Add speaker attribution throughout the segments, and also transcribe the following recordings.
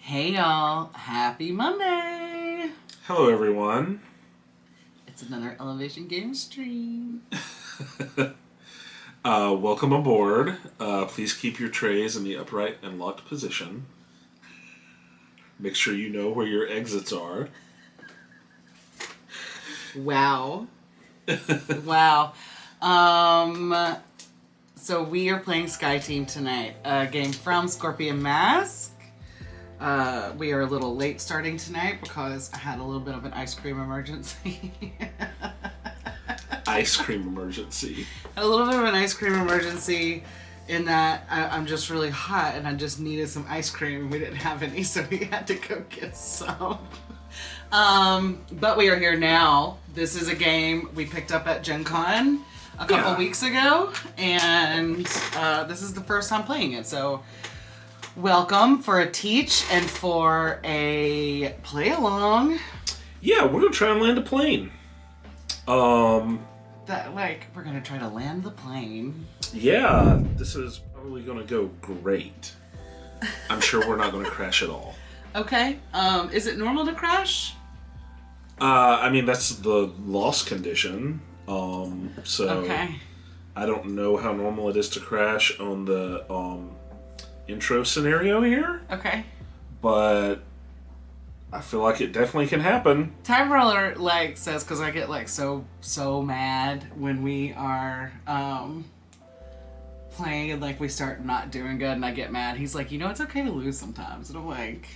Speaker 1: Hey y'all, happy Monday!
Speaker 2: Hello everyone.
Speaker 1: It's another Elevation Game stream.
Speaker 2: Welcome aboard. Please keep your trays in the upright and locked position. Make sure you know where your exits are.
Speaker 1: Wow. Wow. So we are playing Sky Team tonight, a game from Scorpion Masque. We are a little late starting tonight because I had a little bit of an ice cream emergency.
Speaker 2: Ice cream emergency.
Speaker 1: A little bit of an ice cream emergency in that I'm just really hot and I just needed some ice cream. We didn't have any, so we had to go get some. But we are here now. This is a game we picked up at Gen Con a couple weeks ago, and this is the first time playing it, so welcome for a teach and for a play along.
Speaker 2: Yeah, we're gonna try and land a plane.
Speaker 1: We're gonna try to land the plane.
Speaker 2: Yeah, this is probably gonna go great. I'm sure we're not gonna crash at all.
Speaker 1: Okay. Is it normal to crash?
Speaker 2: I mean, that's the loss condition. So
Speaker 1: Okay.
Speaker 2: I don't know how normal it is to crash on the intro scenario here,
Speaker 1: Okay.
Speaker 2: but I feel like it definitely can happen.
Speaker 1: Time Roller says, because I get so mad when we are playing and we start not doing good and I get mad. He's like, it's okay to lose sometimes. And I'm like,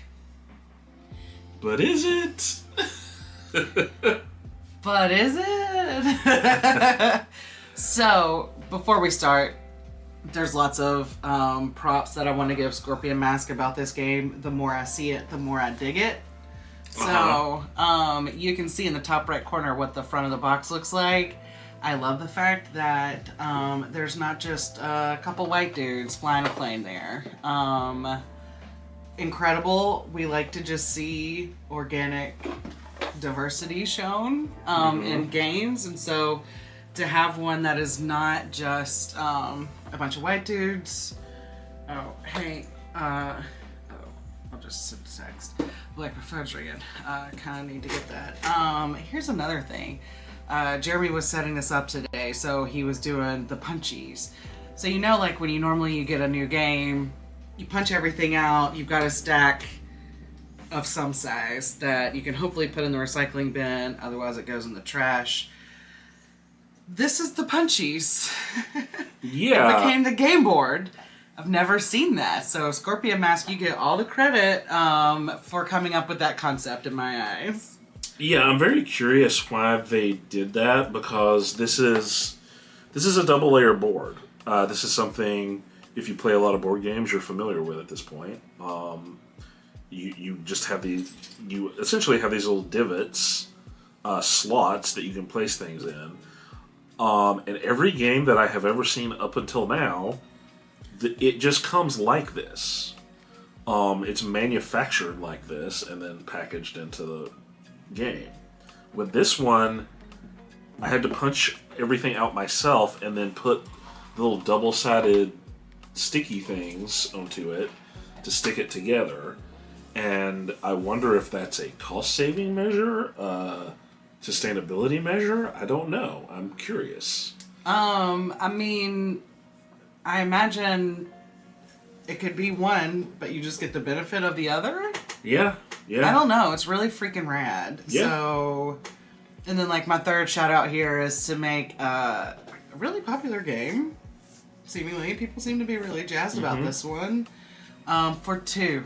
Speaker 2: But is it?
Speaker 1: but is it? So before we start, there's lots of props that I want to give Scorpion Masque about this game. The more I see it, the more I dig it. So you can see in the top right corner what the front of the box looks like. I love the fact that there's not just a couple white dudes flying a plane there. Incredible. We like to just see organic diversity shown in games, and so to have one that is not just a bunch of white dudes. Oh, hey, I'll just send a text. Like my phone's ringing. Kind of need to get that. Here's another thing. Jeremy was setting this up today, so he was doing the punchies. So when you get a new game, you punch everything out. You've got a stack of some size that you can hopefully put in the recycling bin. Otherwise, it goes in the trash. This is the punchies.
Speaker 2: Yeah.
Speaker 1: It became the game board. I've never seen that. So Scorpion Masque, you get all the credit for coming up with that concept in my eyes.
Speaker 2: Yeah, I'm very curious why they did that, because this is a double layer board. This is something, if you play a lot of board games, you're familiar with at this point. You just have you essentially have these little divots, slots that you can place things in. And every game that I have ever seen up until now, it just comes like this. It's manufactured like this and then packaged into the game. With this one, I had to punch everything out myself and then put the little double-sided sticky things onto it to stick it together. And I wonder if that's a cost-saving measure, sustainability measure. I don't know. I'm curious.
Speaker 1: I imagine it could be one, but you just get the benefit of the other.
Speaker 2: Yeah.
Speaker 1: I don't know. It's really freaking rad.
Speaker 2: Yeah.
Speaker 1: So, and then my third shout out here is to make a really popular game. Seemingly, people seem to be really jazzed about this one. For two.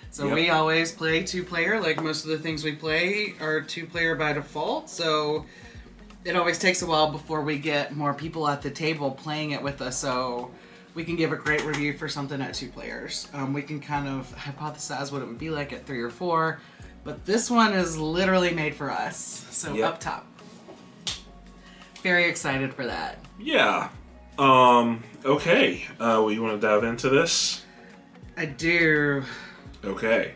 Speaker 1: So we always play 2-player. Most of the things we play are 2-player by default. So it always takes a while before we get more people at the table playing it with us. So we can give a great review for something at 2 players. We can kind of hypothesize what it would be like at 3 or 4. But this one is literally made for us. So up top. Very excited for that.
Speaker 2: Yeah. Okay. You want to dive into this?
Speaker 1: I do.
Speaker 2: Okay.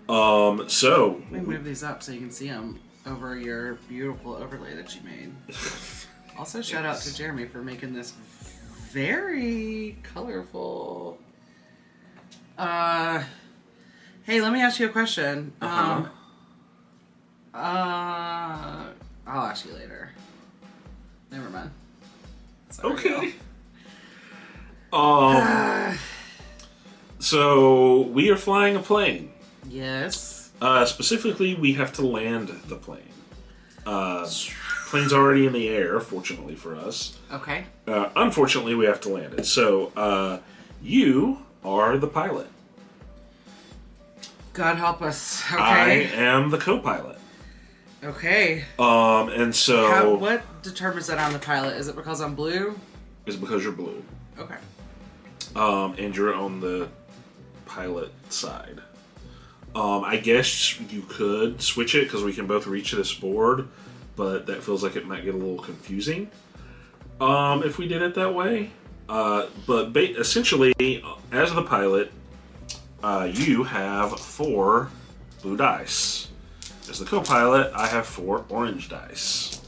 Speaker 2: So...
Speaker 1: Let me move these up so you can see them over your beautiful overlay that you made. Also, shout out to Jeremy for making this very colorful. Hey, let me ask you a question.
Speaker 2: Uh-huh.
Speaker 1: I'll ask you later. Never mind. Sorry,
Speaker 2: Okay. So we are flying a plane.
Speaker 1: Yes.
Speaker 2: Specifically, we have to land the plane. Plane's already in the air, fortunately for us.
Speaker 1: Okay.
Speaker 2: Unfortunately, we have to land it. So, you are the pilot.
Speaker 1: God help us. Okay.
Speaker 2: I am the co-pilot.
Speaker 1: Okay.
Speaker 2: And so...
Speaker 1: What determines that I'm the pilot? Is it because I'm blue?
Speaker 2: It's because you're blue.
Speaker 1: Okay.
Speaker 2: And you're on the pilot side. I guess you could switch it because we can both reach this board, but that feels like it might get a little confusing if we did it that way. But essentially, as the pilot, you have 4 blue dice. As the co-pilot, I have 4 orange dice.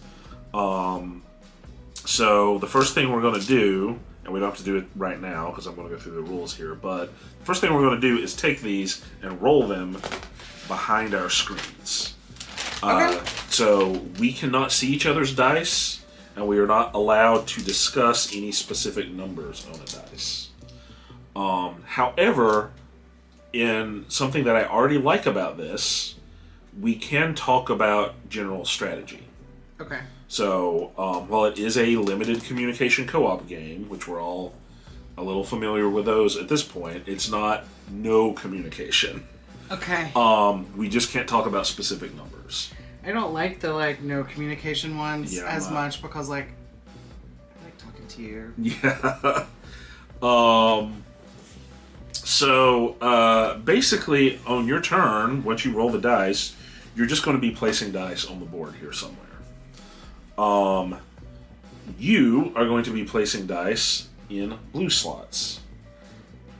Speaker 2: So the first thing we're going to do, and we don't have to do it right now because I'm going to go through the rules here, but the first thing we're going to do is take these and roll them behind our screens.
Speaker 1: Okay.
Speaker 2: So we cannot see each other's dice, and we are not allowed to discuss any specific numbers on a dice. However, in something that I already like about this, we can talk about general strategy.
Speaker 1: Okay.
Speaker 2: So, while it is a limited communication co-op game, which we're all a little familiar with those at this point, it's not no communication.
Speaker 1: Okay.
Speaker 2: We just can't talk about specific numbers.
Speaker 1: I don't like the no communication ones as
Speaker 2: I'm
Speaker 1: much because I like talking to you.
Speaker 2: Yeah. So, basically, on your turn, once you roll the dice, you're just going to be placing dice on the board here somewhere. You are going to be placing dice in blue slots.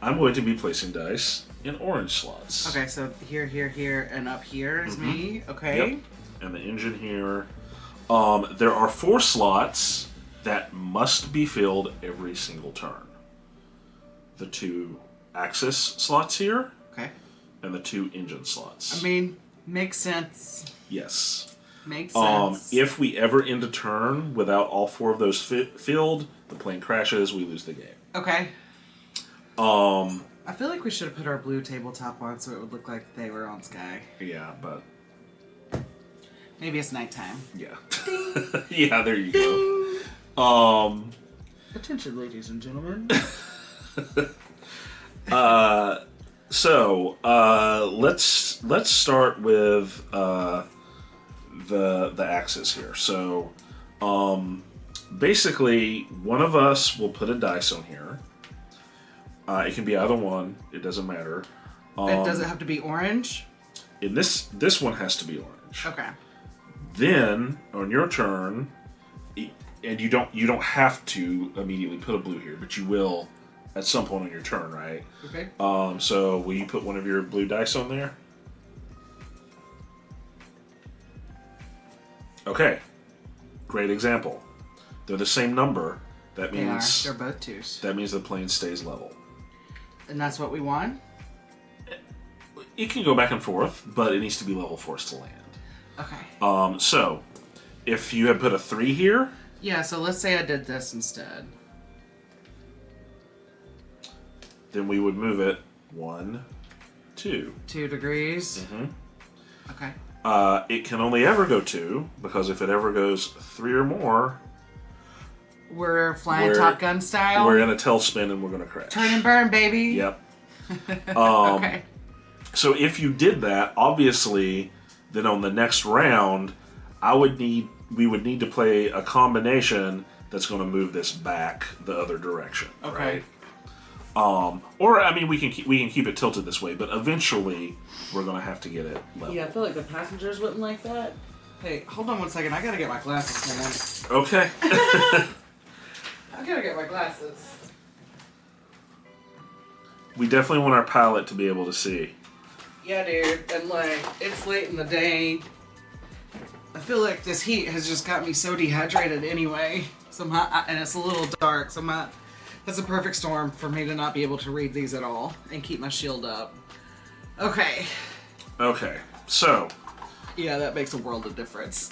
Speaker 2: I'm going to be placing dice in orange slots.
Speaker 1: Okay, so here, and up here is me. Okay.
Speaker 2: Yep. And the engine here. There are 4 slots that must be filled every single turn. The 2 axis slots here.
Speaker 1: Okay.
Speaker 2: And the 2 engine slots.
Speaker 1: I mean, makes sense.
Speaker 2: Yes.
Speaker 1: Makes sense.
Speaker 2: If we ever end a turn without all 4 of those filled, the plane crashes, we lose the game.
Speaker 1: Okay. I feel like we should have put our blue tabletop on so it would look like they were on Sky.
Speaker 2: Yeah, but...
Speaker 1: Maybe it's nighttime.
Speaker 2: Yeah. Yeah, there you go.
Speaker 1: Attention, ladies and gentlemen.
Speaker 2: So, let's start with the axis here. So, basically, one of us will put a dice on here. It can be either one. It doesn't matter.
Speaker 1: Does it have to be orange?
Speaker 2: In this one has to be orange.
Speaker 1: Okay.
Speaker 2: Then on your turn, and you don't have to immediately put a blue here, but you will at some point on your turn, right?
Speaker 1: Okay.
Speaker 2: So will you put one of your blue dice on there? Okay. Great example. They're the same number. That means
Speaker 1: They're both 2s.
Speaker 2: that means the plane stays level.
Speaker 1: And that's what we want?
Speaker 2: It can go back and forth, but it needs to be level for us to land.
Speaker 1: Okay.
Speaker 2: So if you had put a 3 here,
Speaker 1: Yeah, so let's say I did this instead.
Speaker 2: then we would move it 1, 2.
Speaker 1: 2 degrees.
Speaker 2: Mm-hmm.
Speaker 1: Okay.
Speaker 2: It can only ever go 2, because if it ever goes 3 or more,
Speaker 1: We're flying Top Gun style.
Speaker 2: we're in a tailspin and we're going to crash.
Speaker 1: Turn and burn, baby.
Speaker 2: Yep.
Speaker 1: Okay.
Speaker 2: So if you did that, obviously, then on the next round, we would need to play a combination that's going to move this back the other direction.
Speaker 1: Okay.
Speaker 2: Right? Or I mean, we can keep it tilted this way, but eventually we're going to have to get it level.
Speaker 1: Yeah, I feel like the passengers wouldn't like that. Hey, hold on one second. I gotta get my glasses, man.
Speaker 2: Okay.
Speaker 1: I gotta get my glasses.
Speaker 2: We definitely want our pilot to be able to see.
Speaker 1: Yeah, dude. And it's late in the day. I feel like this heat has just got me so dehydrated anyway. And it's a little dark, so that's a perfect storm for me to not be able to read these at all and keep my shield up. Okay.
Speaker 2: Okay, so.
Speaker 1: Yeah, that makes a world of difference.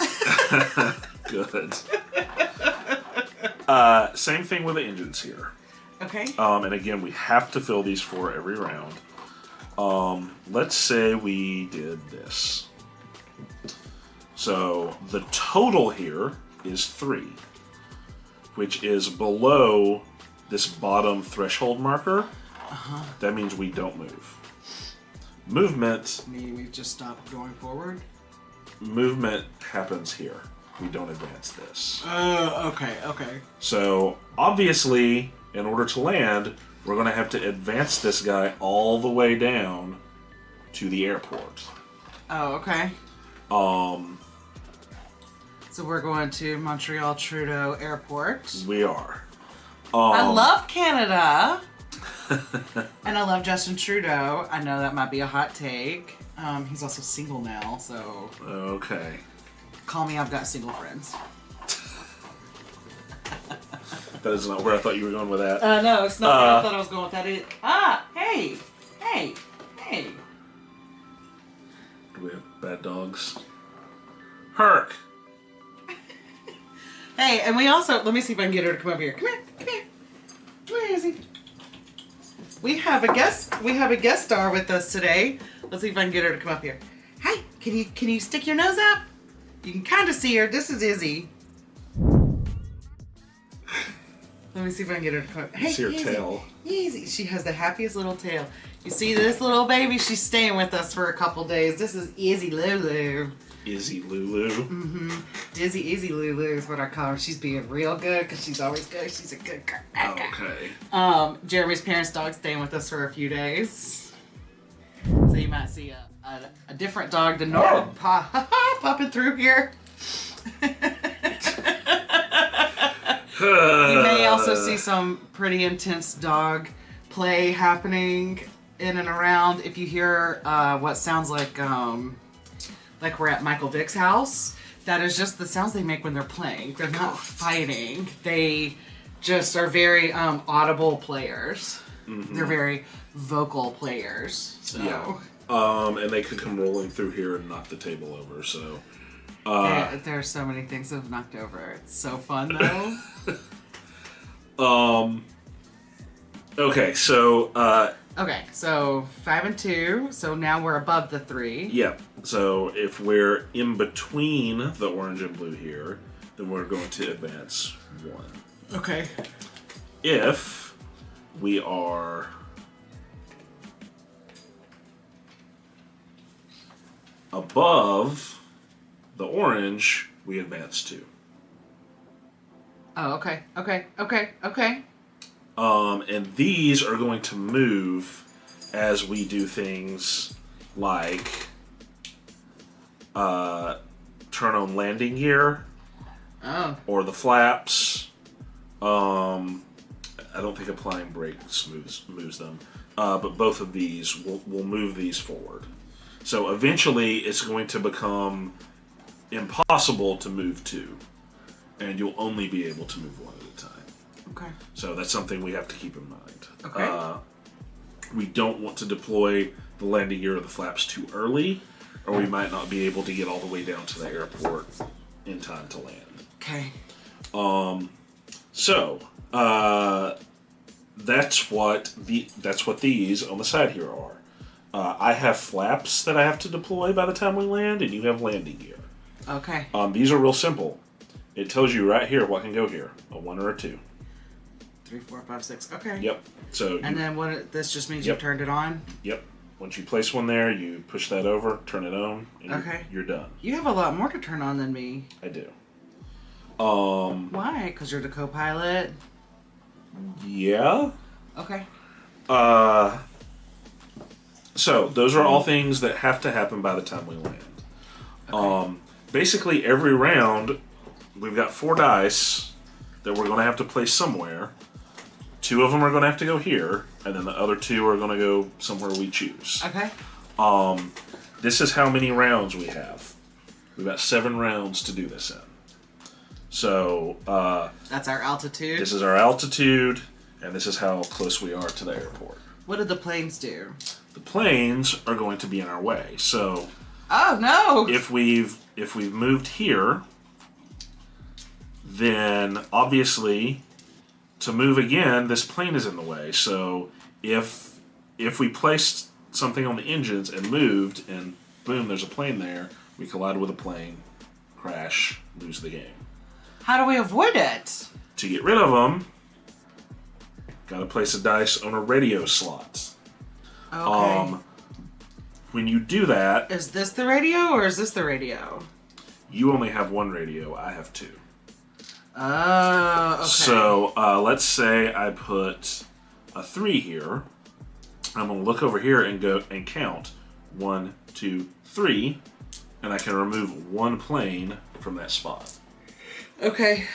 Speaker 2: Good. Same thing with the engines here.
Speaker 1: Okay.
Speaker 2: And again, we have to fill these 4 every round. Let's say we did this. So the total here is 3, which is below this bottom threshold marker. That means we don't move. Movement.
Speaker 1: Meaning we just stop going forward?
Speaker 2: Movement happens here. We don't advance this.
Speaker 1: Okay.
Speaker 2: So, obviously, in order to land, we're going to have to advance this guy all the way down to the airport.
Speaker 1: Oh, okay. So we're going to Montreal Trudeau Airport.
Speaker 2: We are.
Speaker 1: I love Canada. And I love Justin Trudeau. I know that might be a hot take. He's also single now, so...
Speaker 2: Okay.
Speaker 1: Call me, I've got single friends.
Speaker 2: That is not where I thought you were going with that.
Speaker 1: No, it's not where I thought I was going with that. Hey!
Speaker 2: Do we have bad dogs? Herc!
Speaker 1: Hey, and we also... Let me see if I can get her to come over here. Come here. Where is he? We have a guest star with us today. Let's see if I can get her to come up here. Hi, can you stick your nose up? You can kind of see her. This is Izzy. Let me see if I can get her to come up. Hey,
Speaker 2: see her
Speaker 1: Izzy.
Speaker 2: tail.
Speaker 1: Izzy. She has the happiest little tail. You see this little baby? She's staying with us for a couple days. This is Izzy Lulu.
Speaker 2: Izzy Lulu.
Speaker 1: Mm-hmm. Dizzy Izzy Lulu is what I call her. She's being real good because she's always good. She's a good girl.
Speaker 2: Okay.
Speaker 1: Jeremy's parents' dog staying with us for a few days. So you might see a different dog than normal popping through here. You may also see some pretty intense dog play happening in and around. If you hear what sounds like we're at Michael Vick's house, that is just the sounds they make when they're playing. They're not fighting. They just are very audible players. Mm-hmm. They're very vocal players. So.
Speaker 2: Yeah. And they could come rolling through here and knock the table over. So
Speaker 1: there are so many things that have knocked over. It's so fun though.
Speaker 2: Okay, so
Speaker 1: okay, so 5 and 2. So now we're above the 3.
Speaker 2: Yeah. So if we're in between the orange and blue here, then we're going to advance 1.
Speaker 1: Okay.
Speaker 2: If we are above the orange, we advance 2.
Speaker 1: Oh, okay.
Speaker 2: And these are going to move as we do things like turn on landing gear.
Speaker 1: Oh.
Speaker 2: Or the flaps. I don't think applying brakes moves them. But both of these will move these forward. So eventually it's going to become impossible to move 2. And you'll only be able to move 1 at a time.
Speaker 1: Okay.
Speaker 2: So that's something we have to keep in mind.
Speaker 1: Okay.
Speaker 2: We don't want to deploy the landing gear or the flaps too early, or we might not be able to get all the way down to the airport in time to land.
Speaker 1: Okay.
Speaker 2: So that's what these on the side here are. I have flaps that I have to deploy by the time we land, and you have landing gear.
Speaker 1: Okay.
Speaker 2: These are real simple. It tells you right here what can go here, a 1 or a 2.
Speaker 1: 3, 4, 5, 6. Okay.
Speaker 2: Yep. So.
Speaker 1: And then this just means
Speaker 2: Yep.
Speaker 1: you've turned it on.
Speaker 2: Yep. Once you place one there, you push that over, turn it on, and
Speaker 1: Okay.
Speaker 2: you're done.
Speaker 1: You have a lot more to turn on than me.
Speaker 2: I do.
Speaker 1: Why? Because you're the co-pilot?
Speaker 2: Yeah.
Speaker 1: Okay.
Speaker 2: So those are all things that have to happen by the time we land.
Speaker 1: Okay.
Speaker 2: Basically every round, we've got 4 dice that we're going to have to place somewhere. 2 of them are going to have to go here, and then the other 2 are going to go somewhere we choose.
Speaker 1: Okay.
Speaker 2: This is how many rounds we have. We've got 7 rounds to do this in. So,
Speaker 1: that's our altitude?
Speaker 2: This is our altitude, and this is how close we are to the airport.
Speaker 1: What did the planes do?
Speaker 2: the planes are going to be in our way. So,
Speaker 1: oh no!
Speaker 2: If we've moved here, then obviously to move again, this plane is in the way. So if we placed something on the engines and moved, and boom, there's a plane there, we collide with a plane, crash, lose the game.
Speaker 1: How do we avoid it?
Speaker 2: To get rid of them, gotta place a dice on a radio slot.
Speaker 1: Okay.
Speaker 2: When you do that...
Speaker 1: Is this the radio or is this the radio?
Speaker 2: You only have one radio, I have two.
Speaker 1: Oh, okay.
Speaker 2: So, let's say I put a 3 here. I'm going to look over here and go and count 1, 2, 3, and I can remove one plane from that spot.
Speaker 1: Okay.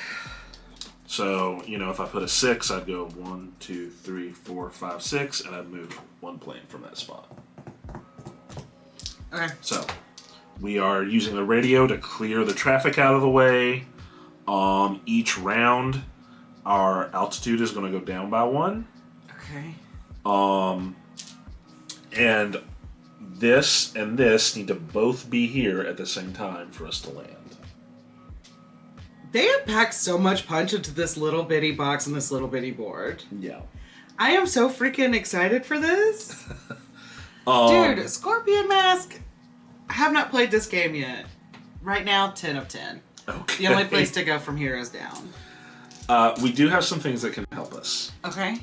Speaker 2: So, if I put a 6, I'd go 1, 2, 3, 4, 5, 6, and I'd move one plane from that spot.
Speaker 1: Okay.
Speaker 2: So, we are using the radio to clear the traffic out of the way. Each round, our altitude is going to go down by 1.
Speaker 1: Okay.
Speaker 2: And this and this need to both be here at the same time for us to land.
Speaker 1: They have packed so much punch into this little bitty box and this little bitty board.
Speaker 2: Yeah.
Speaker 1: I am so freaking excited for this. Dude, Scorpion Masque. I have not played this game yet. Right now, 10 of 10.
Speaker 2: Okay.
Speaker 1: The only place to go from here is down.
Speaker 2: We do have some things that can help us.
Speaker 1: Okay.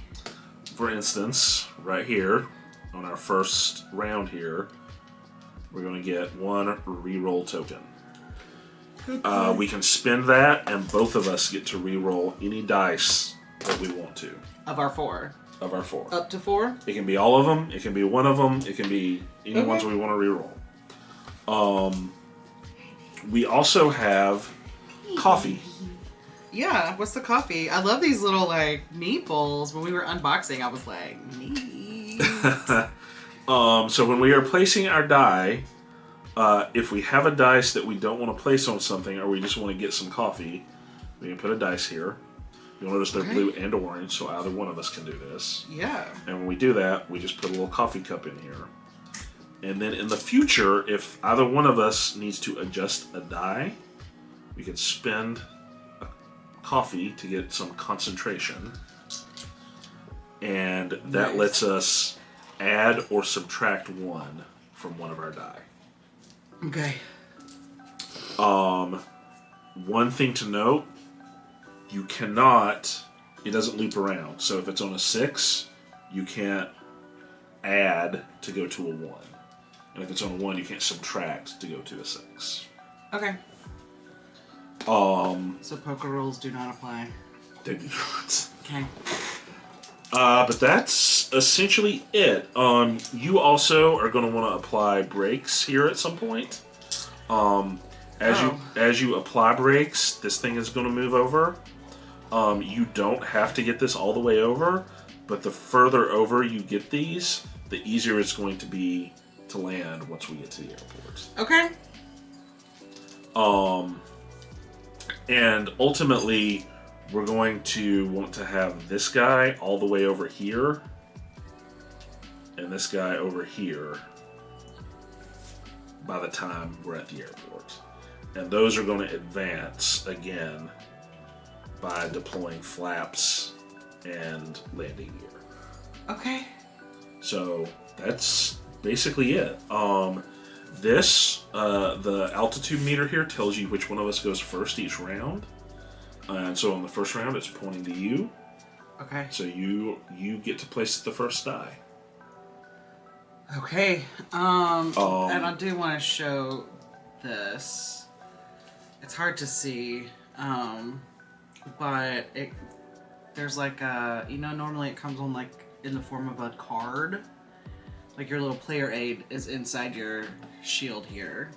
Speaker 2: For instance, right here, on our first round here, we're going to get 1 reroll token. Okay. We can spend that, and both of us get to reroll any dice that we want to.
Speaker 1: Of our 4.
Speaker 2: Of our 4.
Speaker 1: Up to 4?
Speaker 2: It can be all of them. It can be one of them. It can be any ones we want to reroll. We also have coffee.
Speaker 1: Yeah, what's the coffee? I love these little, meat bowls. When we were unboxing, I was like, meat.
Speaker 2: So when we are placing our die, if we have a dice that we don't want to place on something, or we just want to get some coffee, we can put a dice here. You'll notice they're blue and orange, so either one of us can do this.
Speaker 1: Yeah.
Speaker 2: And when we do that, we just put a little coffee cup in here. And then in the future, if either one of us needs to adjust a die, we can spend a coffee to get some concentration. And that lets us add or subtract 1 from one of our die.
Speaker 1: Okay.
Speaker 2: One thing to note, you cannot, it doesn't loop around. So if it's on a 6, you can't add to go to a 1. And if it's on a 1, you can't subtract to go to a 6.
Speaker 1: Okay. So poker rules do not apply.
Speaker 2: They do not.
Speaker 1: Okay.
Speaker 2: But that's essentially it. You also are going to want to apply brakes here at some point. As you apply brakes, this thing is going to move over. You don't have to get this all the way over, but the further over you get these, the easier it's going to be to land once we get to the airport.
Speaker 1: Okay.
Speaker 2: And ultimately, we're going to want to have this guy all the way over here, and this guy over here by the time we're at the airport. And those are going to advance again by deploying flaps and landing gear.
Speaker 1: Okay.
Speaker 2: So that's basically it. The altitude meter here tells you which one of us goes first each round. And so on the first round, it's pointing to you.
Speaker 1: Okay.
Speaker 2: So you get to place the first die.
Speaker 1: Okay. And I do want to show this. It's hard to see, but there's normally it comes on in the form of a card. Like your little player aid is inside your shield here,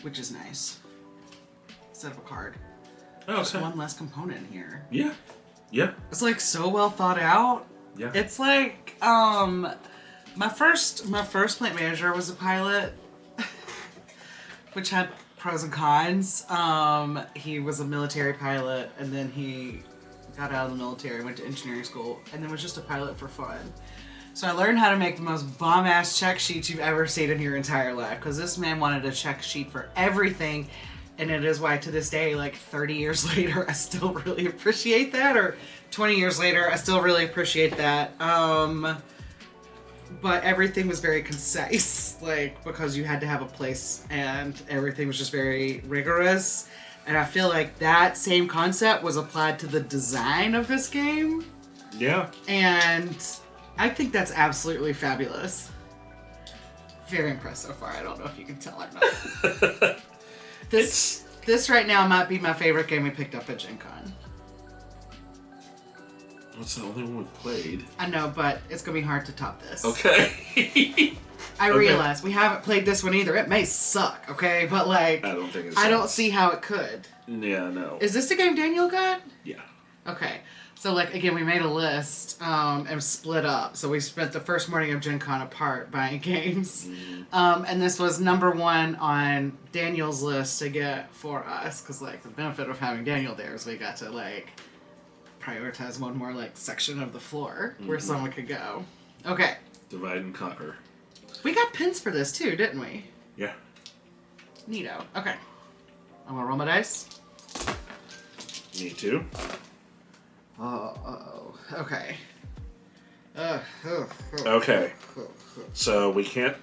Speaker 1: which is nice. Instead of a card.
Speaker 2: Oh,
Speaker 1: Just one less component here.
Speaker 2: Yeah. Yeah.
Speaker 1: It's so well thought out.
Speaker 2: Yeah.
Speaker 1: It's my first plant manager was a pilot, which had pros and cons. He was a military pilot, and then he got out of the military, went to engineering school, and then was just a pilot for fun. So I learned how to make the most bomb-ass check sheets you've ever seen in your entire life. Because this man wanted a check sheet for everything. And it is why to this day, like 30 years later, I still really appreciate that. Or 20 years later, I still really appreciate that. But everything was very concise. Like, because you had to have a place. And everything was just very rigorous. And I feel like that same concept was applied to the design of this game.
Speaker 2: Yeah.
Speaker 1: And I think that's absolutely fabulous. Very impressed so far. I don't know if you can tell or not. This right now might be my favorite game we picked up at Gen Con.
Speaker 2: What's the only one we've played?
Speaker 1: I know, but it's going to be hard to top this.
Speaker 2: Okay.
Speaker 1: I realize we haven't played this one either. It may suck, okay? But like,
Speaker 2: I don't think it's.
Speaker 1: I don't see how it could.
Speaker 2: Yeah, no.
Speaker 1: Is this the game Daniel got?
Speaker 2: Yeah.
Speaker 1: Okay. So, like, again, we made a list and split up. So we spent the first morning of Gen Con apart buying games.
Speaker 2: Mm-hmm.
Speaker 1: And this was number one on Daniel's list to get for us. Because, like, the benefit of having Daniel there is we got to, like, prioritize one more, like, section of the floor where someone could go. Okay.
Speaker 2: Divide and conquer.
Speaker 1: We got pins for this, too, didn't we?
Speaker 2: Yeah.
Speaker 1: Neato. Okay. I'm going to roll my dice.
Speaker 2: Me too.
Speaker 1: Oh. Okay.
Speaker 2: Okay. So we can't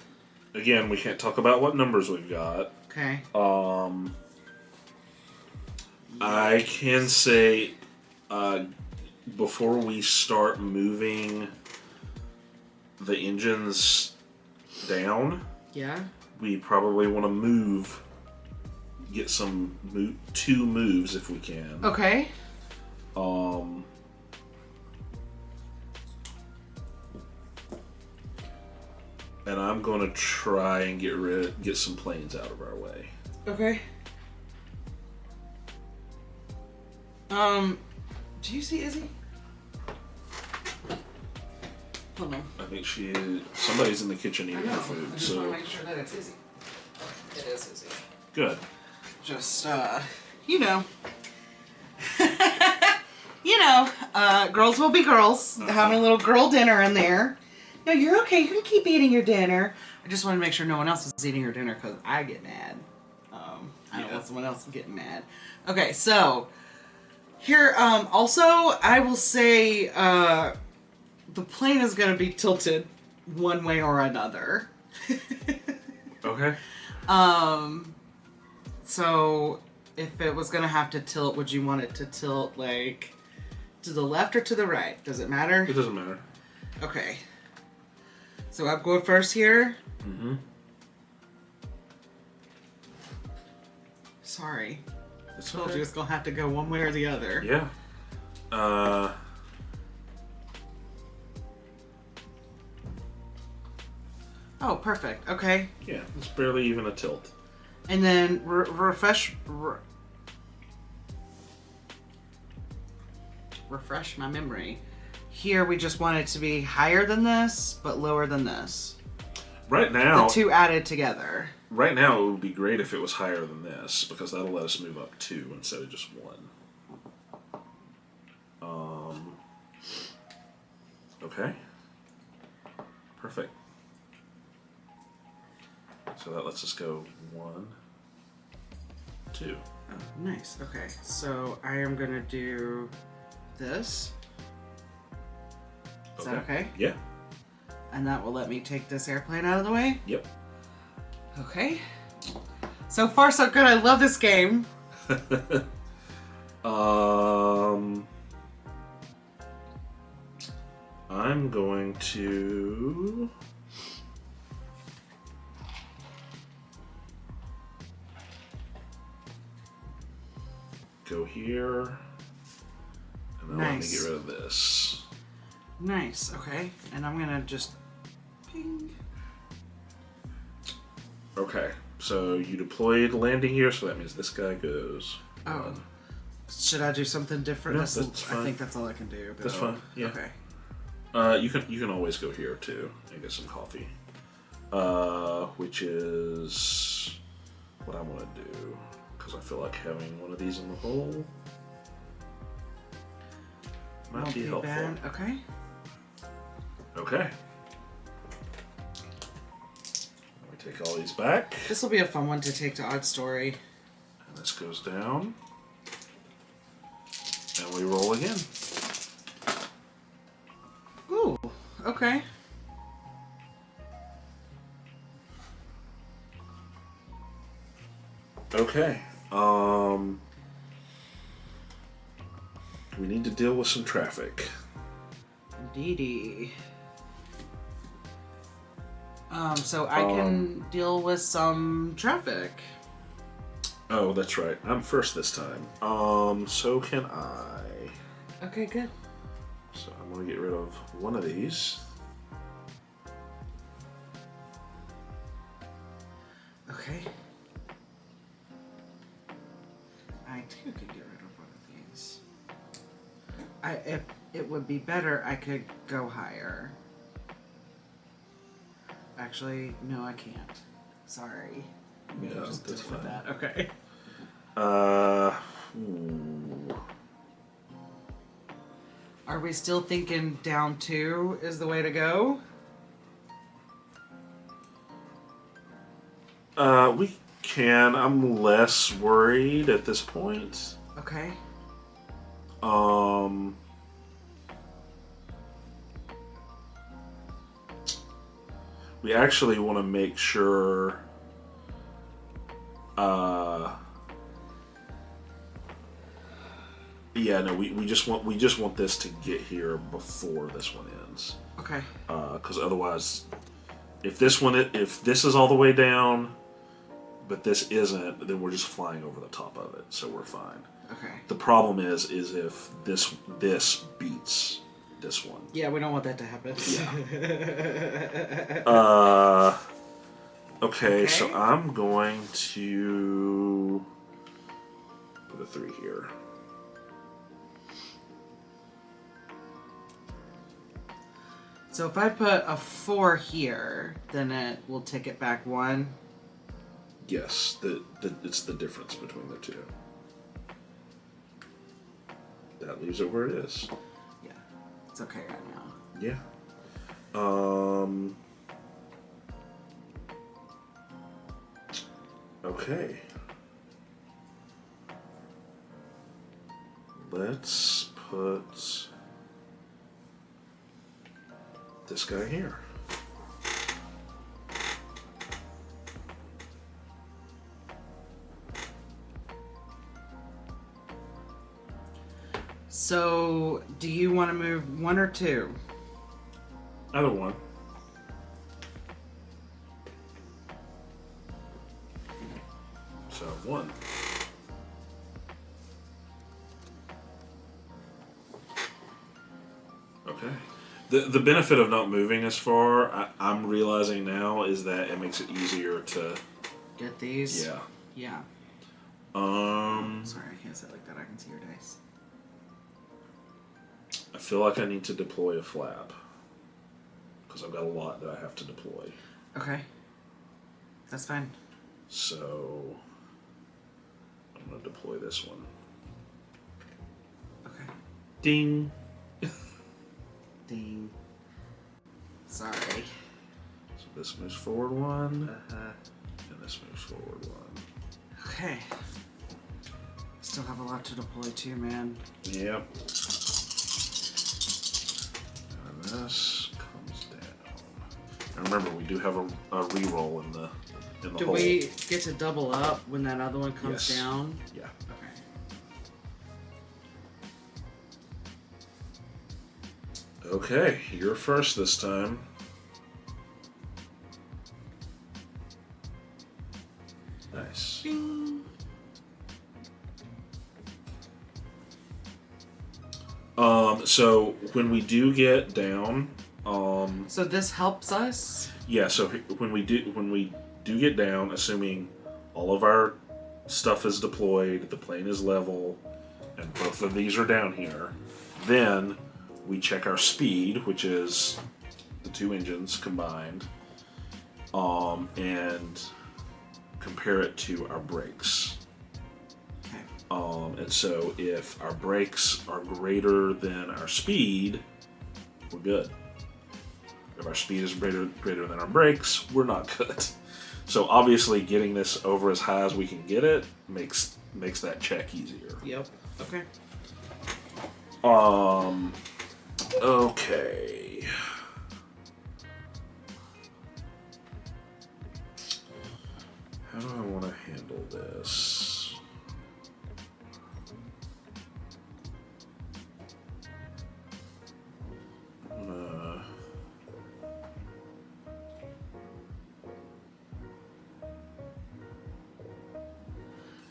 Speaker 2: talk about what numbers we've got.
Speaker 1: Okay.
Speaker 2: I can say, before we start moving the engines down,
Speaker 1: Yeah.
Speaker 2: we probably want to get two moves if we can.
Speaker 1: Okay.
Speaker 2: And I'm gonna try and get some planes out of our way.
Speaker 1: Okay. Do you see Izzy? Hold on.
Speaker 2: I think somebody's in the kitchen eating her food.
Speaker 1: I just want to make sure that it's Izzy. It is Izzy.
Speaker 2: Good.
Speaker 1: Just, you know. Girls will be girls. Having a little girl dinner in there. No, you're okay. You can keep eating your dinner. I just want to make sure no one else is eating her dinner because I get mad. I don't want someone else getting mad. Okay, so here, also, I will say the plane is going to be tilted one way or another.
Speaker 2: Okay.
Speaker 1: So if it was going to have to tilt, would you want it to tilt, like, to the left or to the right? Does it matter?
Speaker 2: It doesn't matter.
Speaker 1: Okay. So I'm going first here.
Speaker 2: Mm-hmm.
Speaker 1: Sorry. I
Speaker 2: It's
Speaker 1: told
Speaker 2: okay.
Speaker 1: you it's going to have to go one way or the other.
Speaker 2: Yeah.
Speaker 1: Oh, perfect. Okay.
Speaker 2: Yeah, it's barely even a tilt.
Speaker 1: And then refresh my memory. Here we just want it to be higher than this, but lower than this.
Speaker 2: Right now,
Speaker 1: The two added together.
Speaker 2: Right now, it would be great if it was higher than this, because that'll let us move up 2 instead of just 1. Okay. Perfect. So that lets us go 1, 2.
Speaker 1: Oh, nice. Okay, so I am gonna do this. Is that okay?
Speaker 2: Yeah.
Speaker 1: And that will let me take this airplane out of the way?
Speaker 2: Yep.
Speaker 1: Okay. So far, so good. I love this game.
Speaker 2: I'm going to... go here. And then let me
Speaker 1: Nice.
Speaker 2: get rid of this.
Speaker 1: Nice. Okay. And I'm gonna just ping.
Speaker 2: Okay, so you deployed landing here, so that means this guy goes.
Speaker 1: Oh. Should I do something different?
Speaker 2: No, that's fine.
Speaker 1: I think that's all I can do.
Speaker 2: That's fine, yeah.
Speaker 1: Okay.
Speaker 2: You can always go here too and get some coffee. Which is what I want to do, because I feel like having one of these in the hole might
Speaker 1: Won't
Speaker 2: be helpful.
Speaker 1: bad. Okay.
Speaker 2: Okay. Take all these back.
Speaker 1: This will be a fun one to take to Odd Story.
Speaker 2: And this goes down. And we roll again.
Speaker 1: Ooh, okay.
Speaker 2: Okay. We need to deal with some traffic.
Speaker 1: Indeedy. So I can deal with some traffic.
Speaker 2: Oh, that's right. I'm first this time. So can I.
Speaker 1: Okay, good.
Speaker 2: So I'm going to get rid of one of these.
Speaker 1: Okay. I too could get rid of one of these. If it would be better, I could go higher. Actually, no, I can't. Sorry. I'm gonna just
Speaker 2: that's
Speaker 1: deal with
Speaker 2: fine.
Speaker 1: that. Okay. Are we still thinking down 2 is the way to go?
Speaker 2: We can. I'm less worried at this point.
Speaker 1: Okay.
Speaker 2: We actually want to make sure. Yeah, no, we just want this to get here before this one ends.
Speaker 1: Okay.
Speaker 2: Because otherwise, if this is all the way down, but this isn't, then we're just flying over the top of it, so we're fine.
Speaker 1: Okay.
Speaker 2: The problem is if this beats this one.
Speaker 1: Yeah, we don't want that to happen.
Speaker 2: Yeah. Okay, so I'm going to put a 3 here.
Speaker 1: So if I put a 4 here, then it will take it back 1.
Speaker 2: Yes, it's the difference between the two. That leaves it where it is.
Speaker 1: Yeah, it's okay right now.
Speaker 2: Yeah. Okay. Let's put this guy here.
Speaker 1: So, do you want to move 1 or 2?
Speaker 2: Either one. So 1. Okay. The benefit of not moving as far, I'm realizing now, is that it makes it easier to
Speaker 1: Get these?
Speaker 2: Yeah.
Speaker 1: Yeah. Sorry, I can't say it like that. I can see your dice.
Speaker 2: I feel like I need to deploy a flap because I've got a lot that I have to deploy.
Speaker 1: Okay. That's fine.
Speaker 2: So I'm going to deploy this one.
Speaker 1: Okay.
Speaker 2: Ding.
Speaker 1: Ding. Sorry.
Speaker 2: So this moves forward 1, and this moves forward 1.
Speaker 1: Okay. Still have a lot to deploy too, man.
Speaker 2: Yep. And this comes down. And remember, we do have a reroll in the
Speaker 1: Do
Speaker 2: hole.
Speaker 1: we get to double up when that other one comes
Speaker 2: Yes.
Speaker 1: down?
Speaker 2: Yeah.
Speaker 1: Okay.
Speaker 2: Okay, you're first this time. Nice.
Speaker 1: Bing.
Speaker 2: So when we do get down,
Speaker 1: So this helps us?
Speaker 2: yeah. So when we do get down, assuming all of our stuff is deployed, the plane is level, and both of these are down here, then we check our speed, which is the 2 engines combined, and compare it to our brakes.
Speaker 1: Okay.
Speaker 2: And so if our brakes are greater than our speed, we're good. If our speed is greater than our brakes, we're not good. So obviously, getting this over as high as we can get it makes that check easier.
Speaker 1: Yep. Okay.
Speaker 2: Okay. How do I want to handle this?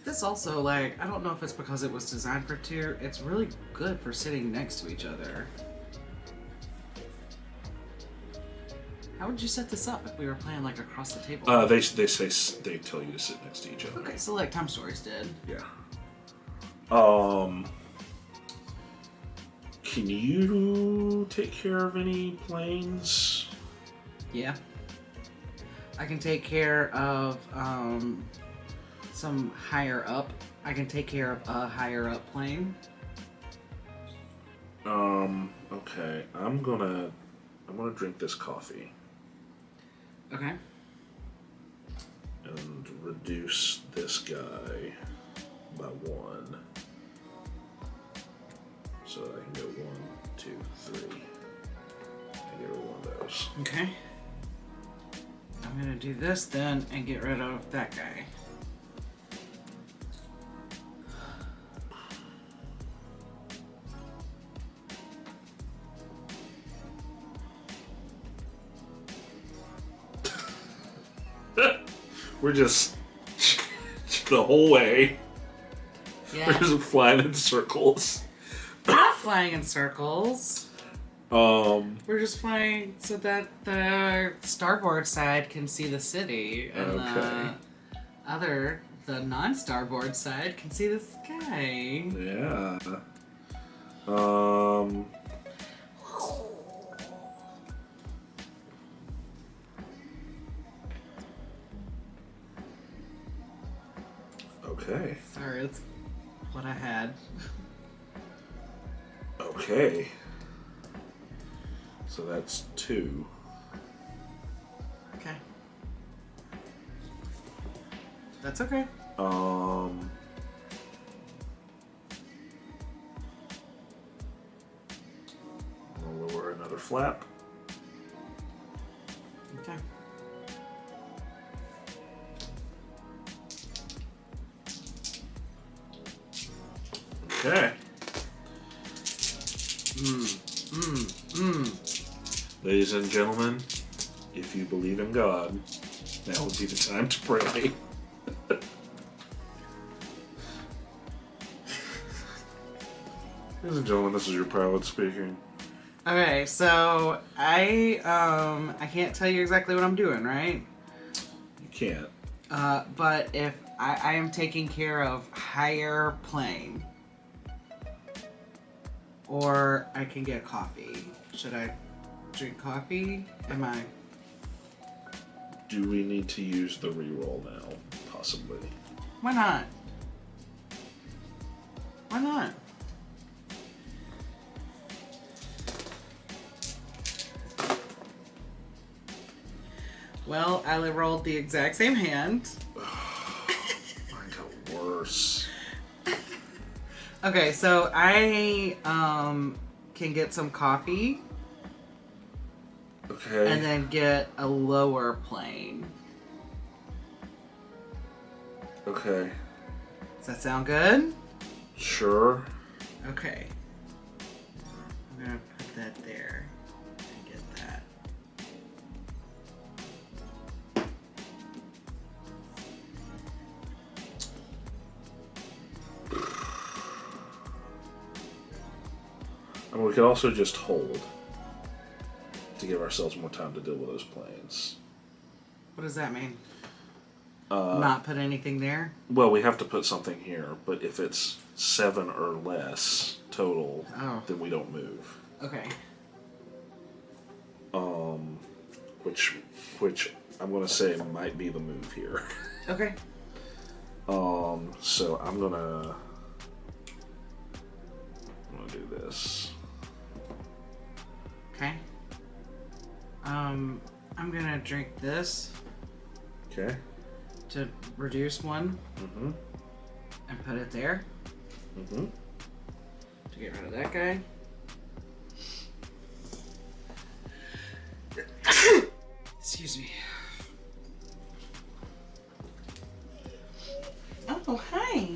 Speaker 1: This also, like, I don't know if it's because it was designed for two. It's really good for sitting next to each other. How would you set this up if we were playing like across the table?
Speaker 2: They tell you to sit next to each other.
Speaker 1: Okay, so like Time Stories did.
Speaker 2: Yeah. Can you take care of any planes?
Speaker 1: Yeah. I can take care of some higher up. I can take care of a higher up plane.
Speaker 2: Okay. I'm gonna drink this coffee.
Speaker 1: Okay.
Speaker 2: And reduce this guy by 1. So I can go 1, 2, 3. And get rid of one of those.
Speaker 1: Okay. I'm gonna do this then and get rid of that guy.
Speaker 2: We're just the whole way.
Speaker 1: Yeah.
Speaker 2: We're just flying in circles.
Speaker 1: We're not flying in circles. We're just flying so that the starboard side can see the city, and the non-starboard side can see the sky.
Speaker 2: Yeah. Okay.
Speaker 1: Sorry, that's what I had.
Speaker 2: Okay. So that's 2.
Speaker 1: Okay. That's okay.
Speaker 2: I'll lower another flap.
Speaker 1: Okay.
Speaker 2: Okay. Ladies and gentlemen, if you believe in God, now would be the time to pray. Ladies and gentlemen, this is your pilot speaking.
Speaker 1: Okay, so I can't tell you exactly what I'm doing, right?
Speaker 2: You can't.
Speaker 1: But if I am taking care of higher plane, or I can get coffee. Should I drink coffee?
Speaker 2: Do we need to use the reroll now? Possibly.
Speaker 1: Why not? Why not? Well, I rolled the exact same hand.
Speaker 2: Mine got worse.
Speaker 1: Okay, so I can get some coffee.
Speaker 2: Okay.
Speaker 1: And then get a lower plane.
Speaker 2: Okay.
Speaker 1: Does that sound good?
Speaker 2: Sure.
Speaker 1: Okay. I'm gonna put that there and get that.
Speaker 2: I mean, we could also just hold to give ourselves more time to deal with those planes.
Speaker 1: What does that mean? Not put anything there?
Speaker 2: Well, we have to put something here, but if it's 7 or less total, then we don't move.
Speaker 1: Okay.
Speaker 2: Which I'm gonna say might be the move here.
Speaker 1: Okay.
Speaker 2: So I'm gonna do this.
Speaker 1: Okay. I'm gonna drink this.
Speaker 2: Okay.
Speaker 1: To reduce one.
Speaker 2: Mm-hmm.
Speaker 1: And put it there.
Speaker 2: Mm-hmm.
Speaker 1: To get rid of that guy. Excuse me. Oh, hi.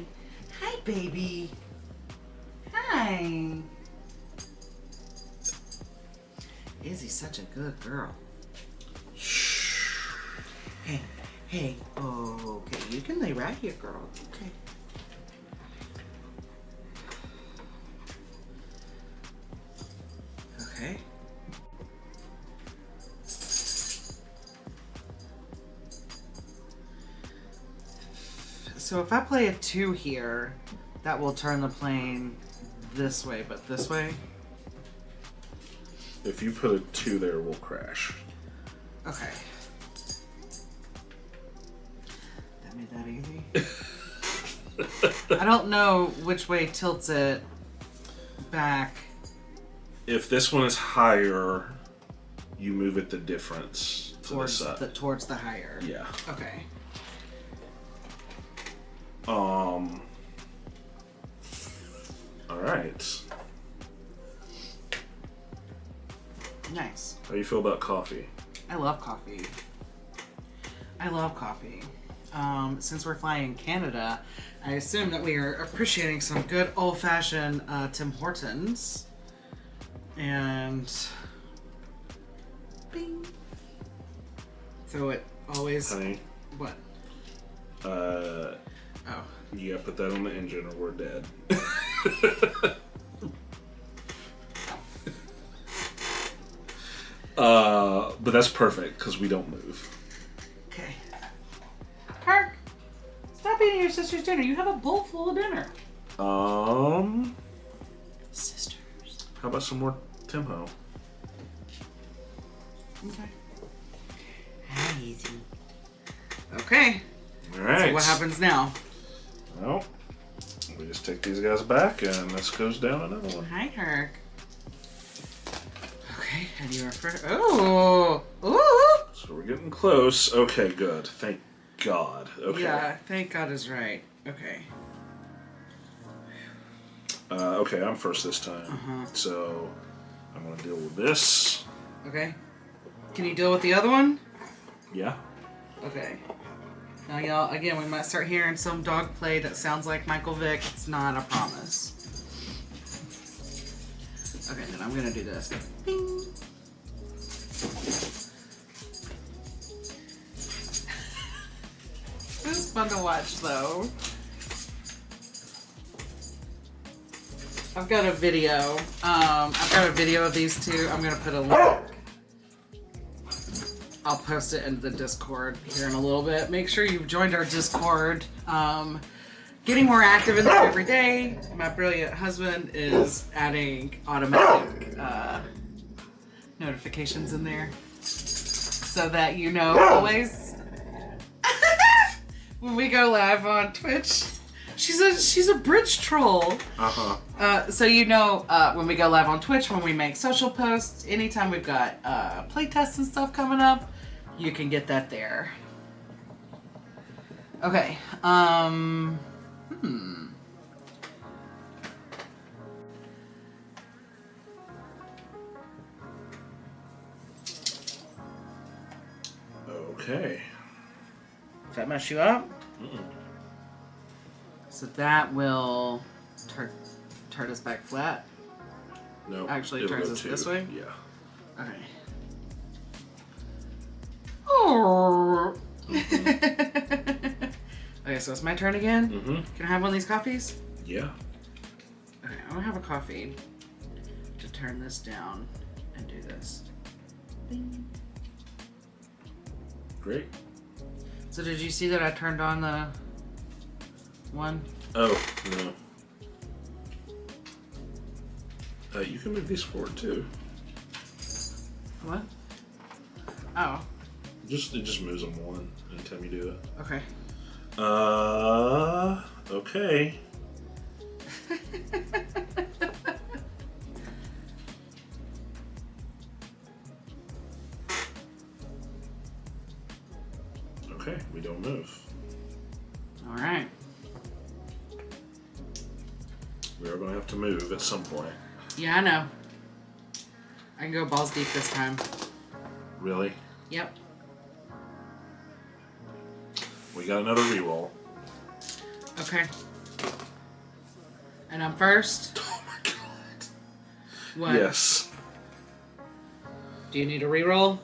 Speaker 1: Hi, baby. Hi. Izzy's such a good girl.
Speaker 2: Shh.
Speaker 1: Hey, hey. Oh, okay. You can lay right here, girl. Okay. Okay. So if I play a 2 here, that will turn the plane this way, but this way?
Speaker 2: If you put a 2 there, we'll crash.
Speaker 1: Okay. That made that easy. I don't know which way tilts it back.
Speaker 2: If this one is higher, you move it the difference to
Speaker 1: Towards the higher.
Speaker 2: Yeah.
Speaker 1: Okay.
Speaker 2: All right.
Speaker 1: Nice.
Speaker 2: How do you feel about coffee?
Speaker 1: I love coffee. I love coffee. Since we're flying in Canada, I assume that we are appreciating some good old-fashioned Tim Hortons. And bing. So it always.
Speaker 2: Honey.
Speaker 1: What?
Speaker 2: Oh. You gotta put that on the engine or we're dead. But that's perfect because we don't move.
Speaker 1: Okay. Kirk, stop eating your sister's dinner. You have a bowl full of dinner. Sisters.
Speaker 2: How about some more Timho?
Speaker 1: Okay. Hi, Easy. Okay.
Speaker 2: All right.
Speaker 1: So what happens now?
Speaker 2: Well, we just take these guys back and this goes down another one.
Speaker 1: Hi, Kirk. Okay, and you are first. Oh! Ooh!
Speaker 2: So we're getting close. Okay, good. Thank God. Okay.
Speaker 1: Yeah, thank God is right. Okay.
Speaker 2: Okay, I'm first this time. So I'm going to deal with this.
Speaker 1: Okay. Can you deal with the other one?
Speaker 2: Yeah.
Speaker 1: Okay. Now, y'all, again, we might start hearing some dog play that sounds like Michael Vick. It's not a promise. Okay, then I'm gonna do this. Bing. This is fun to watch, though. I've got a video. I've got a video of these two. I'm gonna put a link. I'll post it into the Discord here in a little bit. Make sure you've joined our Discord. Getting more active in there every day. My brilliant husband is adding automatic notifications in there so that you know always when we go live on Twitch. She's a bridge troll. So you know when we go live on Twitch, when we make social posts, anytime we've got playtests and stuff coming up, you can get that there. Okay.
Speaker 2: Okay.
Speaker 1: Does that mess you up? So that will turn us back flat.
Speaker 2: No.
Speaker 1: Actually turns us this way?
Speaker 2: Yeah.
Speaker 1: Okay. Oh. Okay, so it's my turn again? Can I have one of these coffees?
Speaker 2: Yeah.
Speaker 1: Okay, I'm gonna have a coffee to turn this down and do this. Bing.
Speaker 2: Great.
Speaker 1: So did you see that I turned on the one?
Speaker 2: Oh, no. You can move these forward too.
Speaker 1: What? Oh.
Speaker 2: It just moves them one anytime you do it.
Speaker 1: Okay.
Speaker 2: Okay. Okay, we don't move.
Speaker 1: All right.
Speaker 2: We are going to have to move at some point.
Speaker 1: Yeah, I know. I can go balls deep this time.
Speaker 2: Really?
Speaker 1: Yep.
Speaker 2: We got another reroll.
Speaker 1: Okay. And I'm first.
Speaker 2: Oh my god.
Speaker 1: What?
Speaker 2: Yes.
Speaker 1: Do you need a reroll?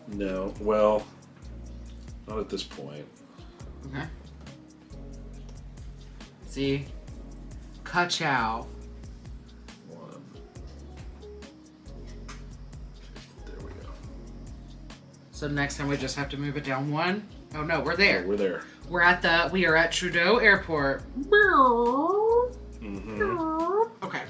Speaker 2: No. Well, not at this point.
Speaker 1: Okay. See? Ka-chow.
Speaker 2: One. There we go.
Speaker 1: So next time we just have to move it down one. Oh no, we're there.
Speaker 2: Oh, we're there.
Speaker 1: We are at Trudeau Airport.
Speaker 2: Mm-hmm.
Speaker 1: Okay.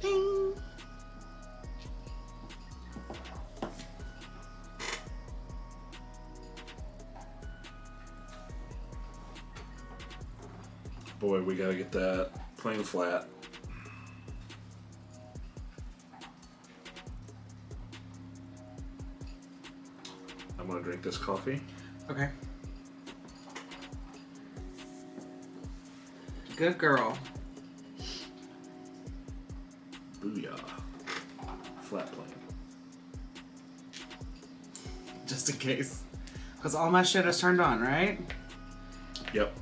Speaker 1: Ding.
Speaker 2: Boy, we gotta get that plane flat. I'm gonna drink this coffee.
Speaker 1: Okay. Good girl.
Speaker 2: Booyah. Flat plane.
Speaker 1: Just in case. Because all my shit is turned on, right?
Speaker 2: Yep.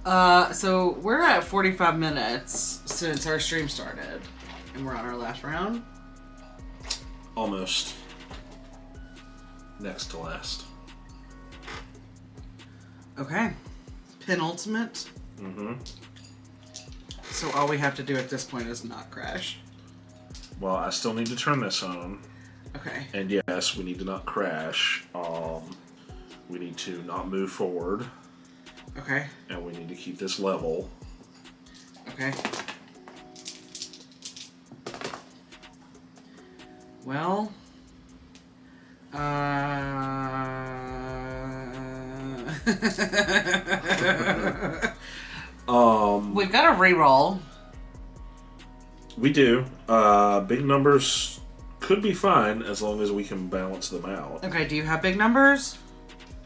Speaker 1: So we're at 45 minutes since our stream started. And we're on our last round.
Speaker 2: Almost. Next to last.
Speaker 1: Okay. Penultimate.
Speaker 2: Mm-hmm.
Speaker 1: So all we have to do at this point is not crash.
Speaker 2: Well, I still need to turn this on.
Speaker 1: Okay.
Speaker 2: And yes, we need to not crash. We need to not move forward.
Speaker 1: Okay.
Speaker 2: And we need to keep this level.
Speaker 1: Okay. Well, we've got a reroll.
Speaker 2: We do. Big numbers could be fine as long as we can balance them out.
Speaker 1: Okay, do you have big numbers?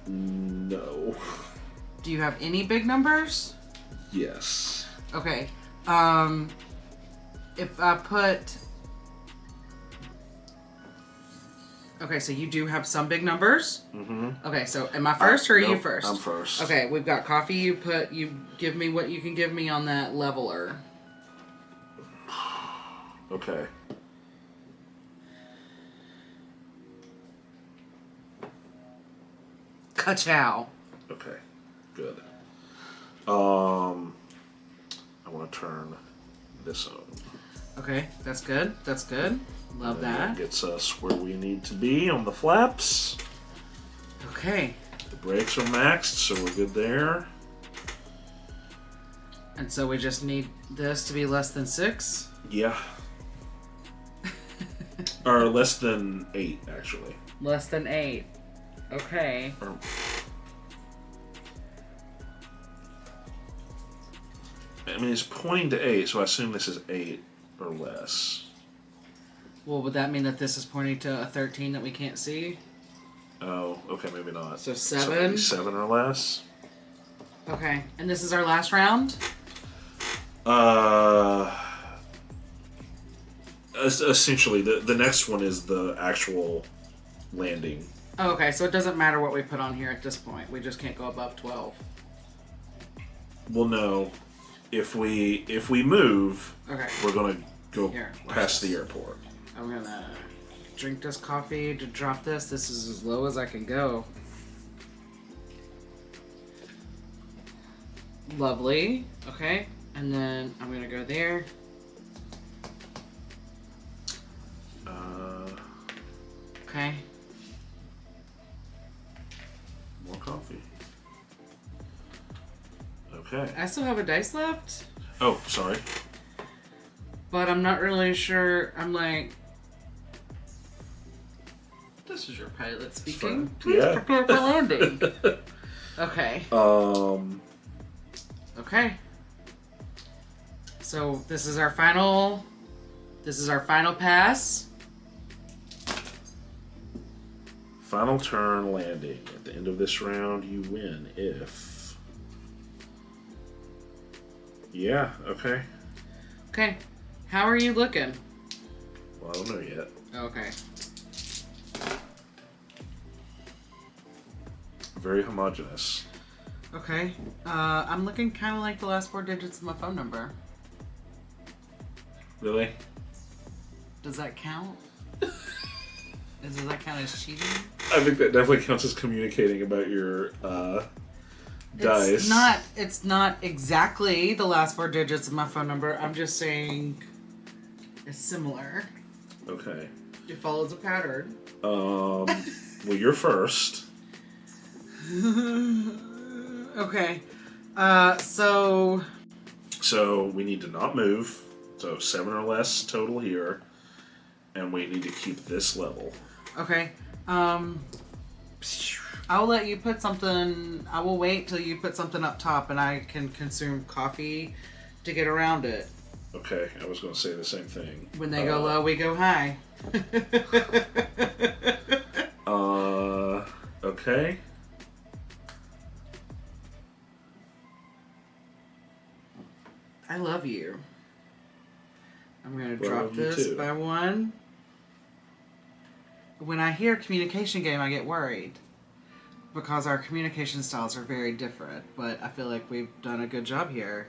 Speaker 2: No.
Speaker 1: Do you have any big numbers?
Speaker 2: Yes.
Speaker 1: Okay. If I put... Okay, so you do have some big numbers?
Speaker 2: Mm-hmm.
Speaker 1: Okay, so am I first or are you
Speaker 2: Nope,
Speaker 1: first?
Speaker 2: I'm first.
Speaker 1: Okay, we've got coffee. You give me what you can give me on that leveler.
Speaker 2: Okay.
Speaker 1: Ka-chow.
Speaker 2: Okay. Good. I want to turn this on.
Speaker 1: Okay, that's good. That's good. Love
Speaker 2: And
Speaker 1: that.
Speaker 2: gets us where we need to be on the flaps.
Speaker 1: Okay.
Speaker 2: The brakes are maxed, so we're good there.
Speaker 1: And so we just need this to be less than 6?
Speaker 2: Yeah. Or less than 8, actually.
Speaker 1: Less than 8. Okay.
Speaker 2: Or, I mean, it's pointing to 8, so I assume this is 8 or less.
Speaker 1: Well, would that mean that this is pointing to a 13 that we can't see?
Speaker 2: Oh, okay, maybe not.
Speaker 1: So
Speaker 2: So
Speaker 1: 7?
Speaker 2: maybe 7 or less.
Speaker 1: Okay. And this is our last round?
Speaker 2: Essentially, the next one is the actual landing.
Speaker 1: Oh, okay, so it doesn't matter what we put on here at this point. We just can't go above 12.
Speaker 2: Well, no. If we move,
Speaker 1: Okay.
Speaker 2: we're gonna go
Speaker 1: Here, watch
Speaker 2: past
Speaker 1: this.
Speaker 2: the airport.
Speaker 1: I'm gonna drink this coffee to drop this. This is as low as I can go. Lovely. Okay. And then I'm gonna go there. Okay.
Speaker 2: More coffee. Okay.
Speaker 1: I still have a dice left.
Speaker 2: Oh, sorry.
Speaker 1: but I'm not really sure. I'm like, this is your pilot speaking. Please prepare for landing. Okay. Okay. So this is our final pass.
Speaker 2: Final turn landing. At the end of this round, you win if... Yeah, okay.
Speaker 1: Okay. How are you looking?
Speaker 2: Well, I don't know yet.
Speaker 1: Okay.
Speaker 2: Very homogenous.
Speaker 1: Okay. I'm looking kind of like the last 4 digits of my phone number.
Speaker 2: Really?
Speaker 1: Does that count? Does that count as cheating?
Speaker 2: I think that definitely counts as communicating about your dice.
Speaker 1: It's not exactly the last 4 digits of my phone number. I'm just saying it's similar.
Speaker 2: Okay.
Speaker 1: It follows a pattern.
Speaker 2: Well, you're first.
Speaker 1: Okay. So
Speaker 2: we need to not move. So 7 or less total here. And we need to keep this level.
Speaker 1: Okay. I'll let you put something... I will wait till you put something up top and I can consume coffee to get around it.
Speaker 2: Okay, I was going to say the same thing.
Speaker 1: When they go low, we go high.
Speaker 2: Okay.
Speaker 1: I love you. I'm going to
Speaker 2: Well,
Speaker 1: drop this by 1. When I hear communication game, I get worried. Because our communication styles are very different. But I feel like we've done a good job here.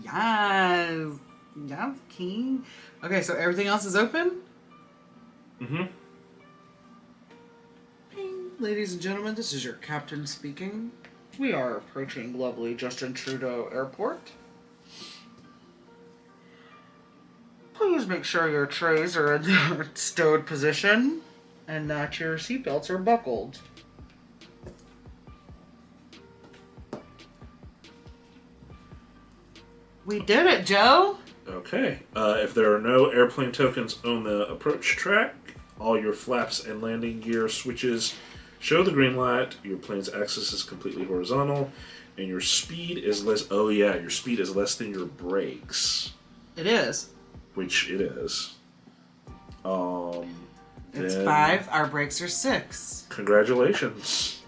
Speaker 1: Yes! Yes, king. Okay, so everything else is open?
Speaker 2: Mm-hmm.
Speaker 1: Ping. Ladies and gentlemen, this is your captain speaking. We are approaching lovely Justin Trudeau Airport. Please make sure your trays are in their stowed position and that your seatbelts are buckled. We did it, Joe!
Speaker 2: Okay. If there are no airplane tokens on the approach track, all your flaps and landing gear switches show the green light, your plane's axis is completely horizontal, and your speed is less... Oh yeah, your speed is less than your brakes.
Speaker 1: It is.
Speaker 2: Which it is.
Speaker 1: It's 5, our brakes are 6.
Speaker 2: Congratulations.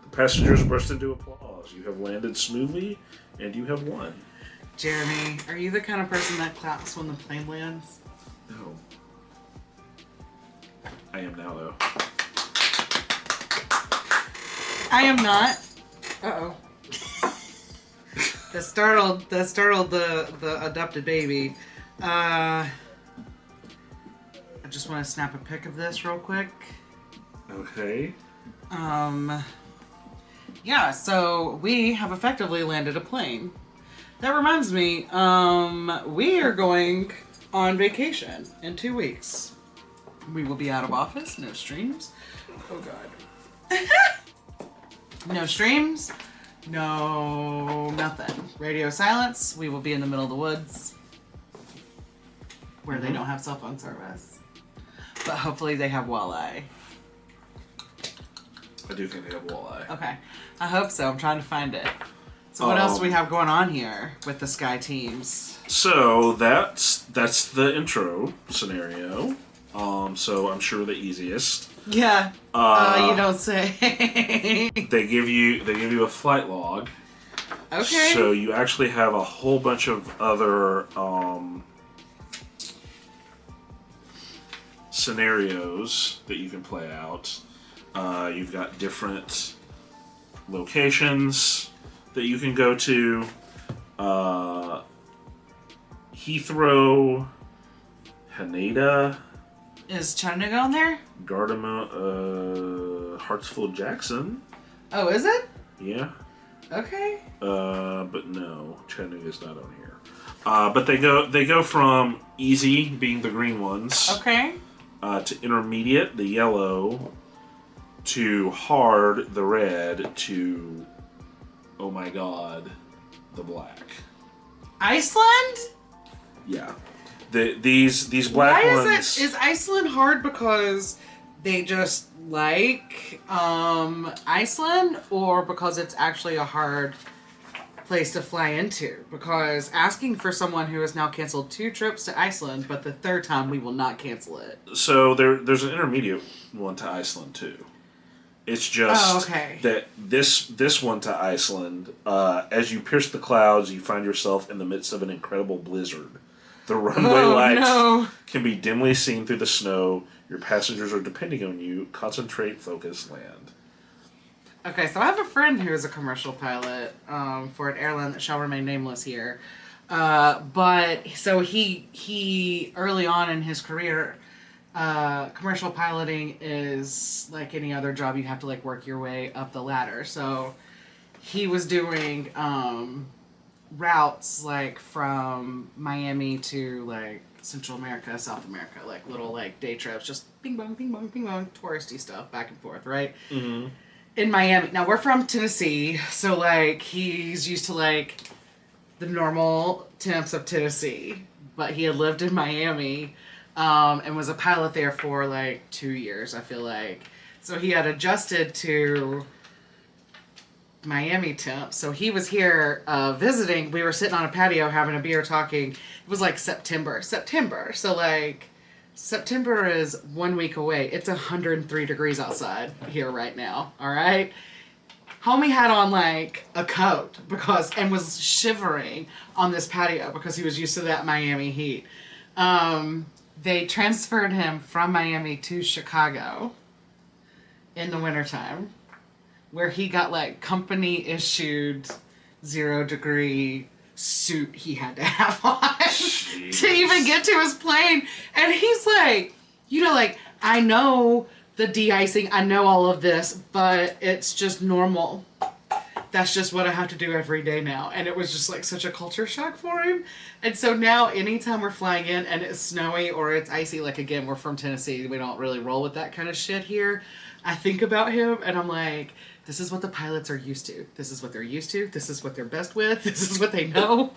Speaker 2: The passengers burst into applause. You have landed smoothly, and you have won.
Speaker 1: Jeremy, are you the kind of person that claps when the plane lands?
Speaker 2: No. I am now, though.
Speaker 1: I am not. Uh-oh. That startled the adopted baby. I just want to snap a pic of this real quick.
Speaker 2: Okay.
Speaker 1: Yeah, so we have effectively landed a plane. That reminds me, we are going on vacation in 2 weeks. We will be out of office, no streams. Oh god. No streams, no nothing. Radio silence, we will be in the middle of the woods where they don't have cell phone service. But hopefully they have walleye.
Speaker 2: I do think they have walleye.
Speaker 1: Okay, I hope so. I'm trying to find it. So what else do we have going on here with the Sky teams?
Speaker 2: So that's the intro scenario. So I'm sure the easiest.
Speaker 1: Yeah. You don't say.
Speaker 2: They give you a flight log.
Speaker 1: Okay.
Speaker 2: So you actually have a whole bunch of other scenarios that you can play out. You've got different locations that you can go to. Heathrow, Haneda.
Speaker 1: Is Chattanooga on there?
Speaker 2: Gardermo, Hartsfield, Jackson.
Speaker 1: Oh, is it?
Speaker 2: Yeah.
Speaker 1: Okay.
Speaker 2: But no, Chattanooga's not on here. But they go from easy, being the green ones.
Speaker 1: Okay.
Speaker 2: To intermediate, the yellow, to hard, the red, to oh my god, the black.
Speaker 1: Iceland?
Speaker 2: Yeah. These black
Speaker 1: Why
Speaker 2: ones.
Speaker 1: is Iceland hard because they just like Iceland, or because it's actually a hard place to fly into? Because asking for someone who has now canceled 2 trips to Iceland, but the 3rd time we will not cancel it.
Speaker 2: So there's an intermediate one to Iceland too. It's just that this one to Iceland, as you pierce the clouds, you find yourself in the midst of an incredible blizzard. The runway lights can be dimly seen through the snow. Your passengers are depending on you. Concentrate, focus, land.
Speaker 1: Okay, so I have a friend who is a commercial pilot for an airline that shall remain nameless here. But so he early on in his career, commercial piloting is like any other job. You have to like work your way up the ladder. So he was doing routes like from Miami to like Central America, South America, like little like day trips, just ping bong, touristy stuff back and forth, right?
Speaker 2: Mm-hmm.
Speaker 1: In Miami. Now we're from Tennessee, so like he's used to like the normal temps of Tennessee, but he had lived in Miami and was a pilot there for like 2 years, I feel like. So he had adjusted to Miami temp. So he was here visiting. We were sitting on a patio having a beer talking. It was like September. So like September is 1 week away. It's 103 degrees outside here right now. All right. Homie had on like a coat and was shivering on this patio because he was used to that Miami heat. They transferred him from Miami to Chicago in the wintertime, where he got like company issued 0-degree suit he had to have on to even get to his plane. And he's like, like, I know the de-icing, I know all of this, but it's just normal. That's just what I have to do every day now. And it was just like such a culture shock for him. And so now anytime we're flying in and it's snowy or it's icy, like again, we're from Tennessee, we don't really roll with that kind of shit here. I think about him and I'm like, this is what the pilots are used to. This is what they're used to. This is what they're best with. This is what they know.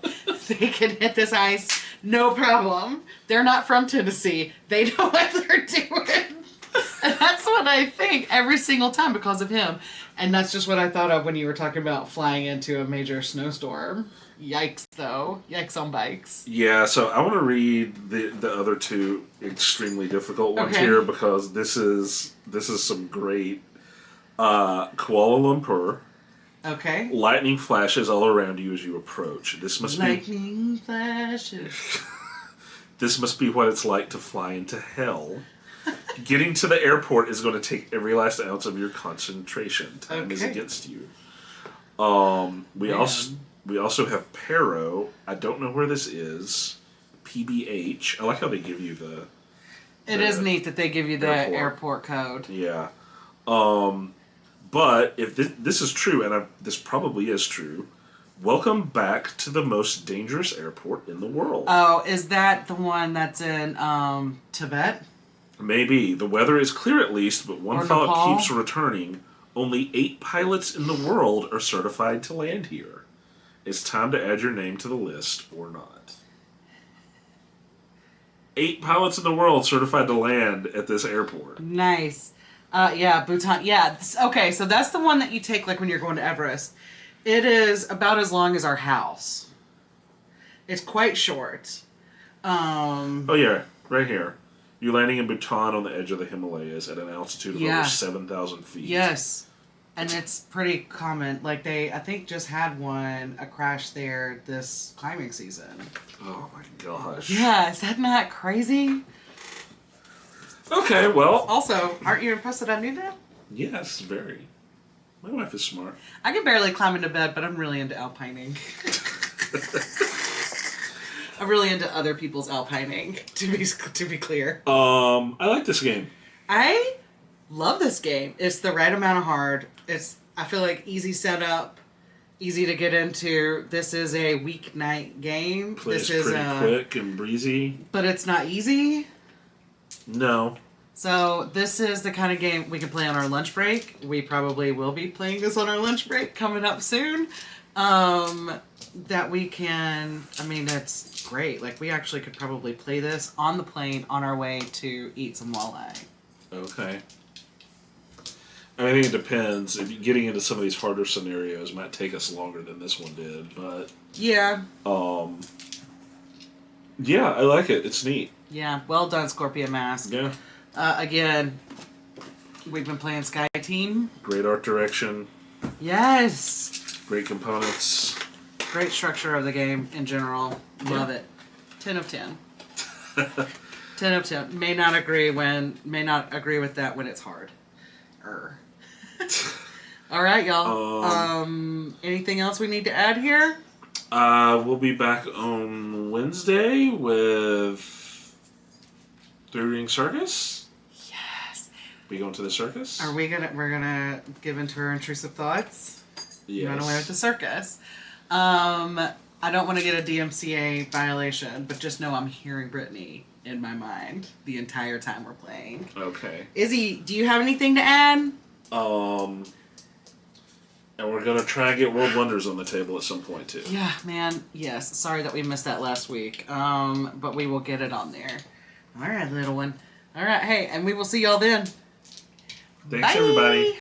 Speaker 1: They can hit this ice, no problem. They're not from Tennessee. They know what they're doing. And that's what I think every single time because of him. And that's just what I thought of when you were talking about flying into a major snowstorm. Yikes, though. Yikes on bikes.
Speaker 2: Yeah, so I want to read the other 2 extremely difficult ones here because this is some great Kuala Lumpur.
Speaker 1: Okay.
Speaker 2: Lightning flashes all around you as you approach.
Speaker 1: Lightning flashes.
Speaker 2: This must be what it's like to fly into hell. Getting to the airport is going to take every last ounce of your concentration. Time is against you. We also have Pero. I don't know where this is. PBH. I like how they give you the.
Speaker 1: It is neat that they give you the airport code.
Speaker 2: Yeah. But if this is true, and this probably is true, welcome back to the most dangerous airport in the world.
Speaker 1: Oh, is that the one that's in Tibet?
Speaker 2: Maybe. The weather is clear at least, but one thought keeps returning. Only 8 pilots in the world are certified to land here. It's time to add your name to the list, or not. 8 pilots in the world certified to land at this airport.
Speaker 1: Nice. Yeah, Bhutan. Yeah. Okay, so that's the one that you take like when you're going to Everest. It is about as long as our house. It's quite short.
Speaker 2: Oh yeah, right here. You're landing in Bhutan on the edge of the Himalayas at an altitude of over 7,000 feet.
Speaker 1: Yes. And it's pretty common. Like I think just had a crash there this climbing season.
Speaker 2: Oh my gosh.
Speaker 1: Yeah, is that not crazy?
Speaker 2: Okay, well.
Speaker 1: Also, aren't you impressed that I knew that?
Speaker 2: Yes, very. My wife is smart.
Speaker 1: I can barely climb into bed, but I'm really into alpining. I'm really into other people's alpining, to be clear.
Speaker 2: I like this game.
Speaker 1: I love this game. It's the right amount of hard. I feel like easy setup, easy to get into. This is a weeknight game.
Speaker 2: Plays pretty quick and breezy.
Speaker 1: But it's not easy.
Speaker 2: No.
Speaker 1: So this is the kind of game we can play on our lunch break. We probably will be playing this on our lunch break coming up soon. that we can, I mean, it's great. Like, we actually could probably play this on the plane on our way to eat some walleye.
Speaker 2: Okay. I mean, I think it depends. If you're getting into some of these harder scenarios might take us longer than this one did, but
Speaker 1: yeah,
Speaker 2: yeah, I like it. It's neat.
Speaker 1: yeah. Well done, Scorpion Masque.
Speaker 2: Yeah.
Speaker 1: Again, we've been playing Sky Team.
Speaker 2: Great art direction.
Speaker 1: Yes.
Speaker 2: Great components.
Speaker 1: Great structure of the game in general. Love it. 10 of 10. 10 of 10. May not agree with that when it's hard. All right, y'all. Anything else we need to add here?
Speaker 2: We'll be back on Wednesday with Three Ring Circus.
Speaker 1: Yes.
Speaker 2: We going to the circus?
Speaker 1: We're gonna give into our intrusive thoughts?
Speaker 2: Yes.
Speaker 1: Run away with the circus. I don't want to get a DMCA violation, but just know I'm hearing Brittany in my mind the entire time we're playing.
Speaker 2: Okay.
Speaker 1: Izzy, do you have anything to add?
Speaker 2: And we're gonna try and get World Wonders on the table at some point too.
Speaker 1: Yeah, man. Yes. Sorry that we missed that last week. But we will get it on there. All right, little one. All right. Hey, and we will see y'all then.
Speaker 2: Thanks,
Speaker 1: Bye.
Speaker 2: everybody.